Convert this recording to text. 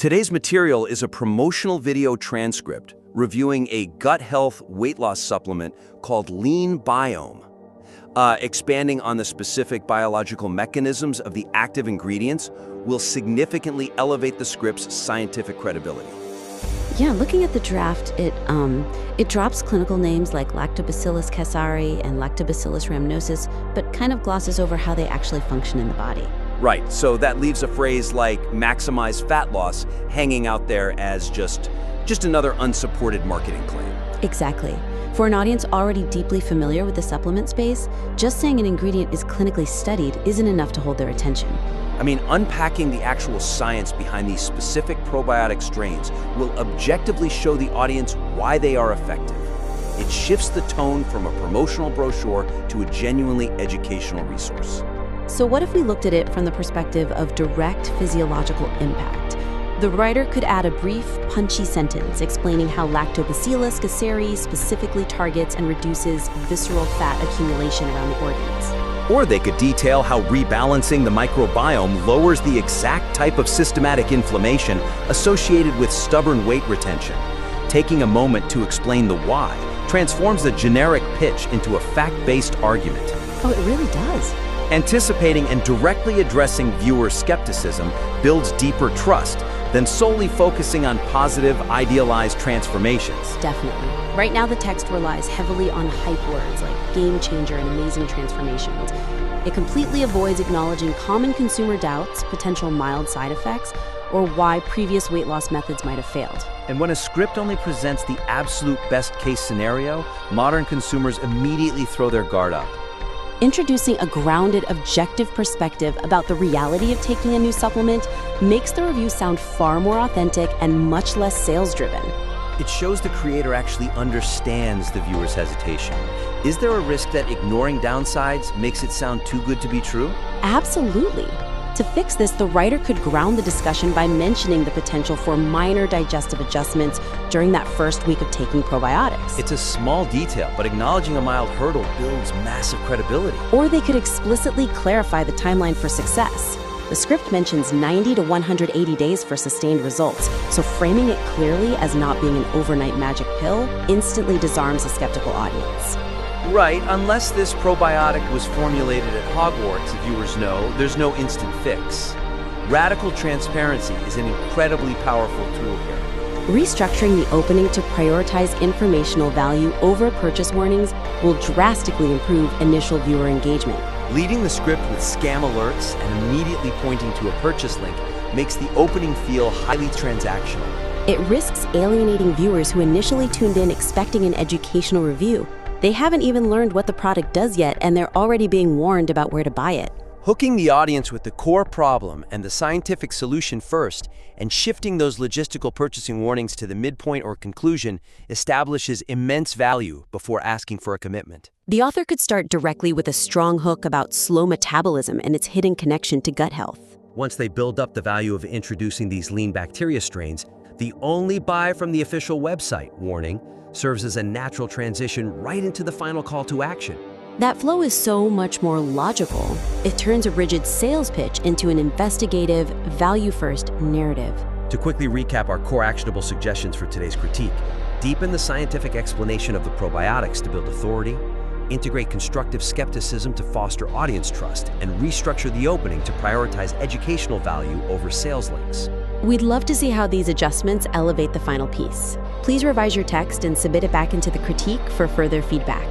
Today's material is a promotional video transcript reviewing a gut health weight loss supplement called LeanBiome. Expanding on the specific biological mechanisms of the active ingredients will significantly elevate the script's scientific credibility. Yeah, looking at the draft, it drops clinical names like Lactobacillus Gasseri and Lactobacillus Rhamnosus, but kind of glosses over how they actually function in the body. Right, so that leaves a phrase like maximize fat loss hanging out there as just another unsupported marketing claim. Exactly. For an audience already deeply familiar with the supplement space, just saying an ingredient is clinically studied isn't enough to hold their attention. I mean, unpacking the actual science behind these specific probiotic strains will objectively show the audience why they are effective. It shifts the tone from a promotional brochure to a genuinely educational resource. So what if we looked at it from the perspective of direct physiological impact? The writer could add a brief, punchy sentence explaining how Lactobacillus Gasseri specifically targets and reduces visceral fat accumulation around the organs. Or they could detail how rebalancing the microbiome lowers the exact type of systematic inflammation associated with stubborn weight retention. Taking a moment to explain the why transforms the generic pitch into a fact-based argument. Oh, it really does. Anticipating and directly addressing viewer skepticism builds deeper trust than solely focusing on positive, idealized transformations. Definitely. Right now, the text relies heavily on hype words like game changer and amazing transformations. It completely avoids acknowledging common consumer doubts, potential mild side effects, or why previous weight loss methods might have failed. And when a script only presents the absolute best-case scenario, modern consumers immediately throw their guard up. Introducing a grounded, objective perspective about the reality of taking a new supplement makes the review sound far more authentic and much less sales-driven. It shows the creator actually understands the viewer's hesitation. Is there a risk that ignoring downsides makes it sound too good to be true? Absolutely. To fix this, the writer could ground the discussion by mentioning the potential for minor digestive adjustments during that first week of taking probiotics. It's a small detail, but acknowledging a mild hurdle builds massive credibility. Or they could explicitly clarify the timeline for success. The script mentions 90 to 180 days for sustained results, so framing it clearly as not being an overnight magic pill instantly disarms a skeptical audience. Right, unless this probiotic was formulated at Hogwarts, viewers know, there's no instant fix. Radical transparency is an incredibly powerful tool here. Restructuring the opening to prioritize informational value over purchase warnings will drastically improve initial viewer engagement. Leading the script with scam alerts and immediately pointing to a purchase link makes the opening feel highly transactional. It risks alienating viewers who initially tuned in expecting an educational review. They haven't even learned what the product does yet, and they're already being warned about where to buy it. Hooking the audience with the core problem and the scientific solution first, and shifting those logistical purchasing warnings to the midpoint or conclusion establishes immense value before asking for a commitment. The author could start directly with a strong hook about slow metabolism and its hidden connection to gut health. Once they build up the value of introducing these lean bacteria strains, the only buy from the official website warning serves as a natural transition right into the final call to action. That flow is so much more logical. It turns a rigid sales pitch into an investigative, value-first narrative. To quickly recap our core actionable suggestions for today's critique, deepen the scientific explanation of the probiotics to build authority, integrate constructive skepticism to foster audience trust, and restructure the opening to prioritize educational value over sales links. We'd love to see how these adjustments elevate the final piece. Please revise your text and submit it back into the critique for further feedback.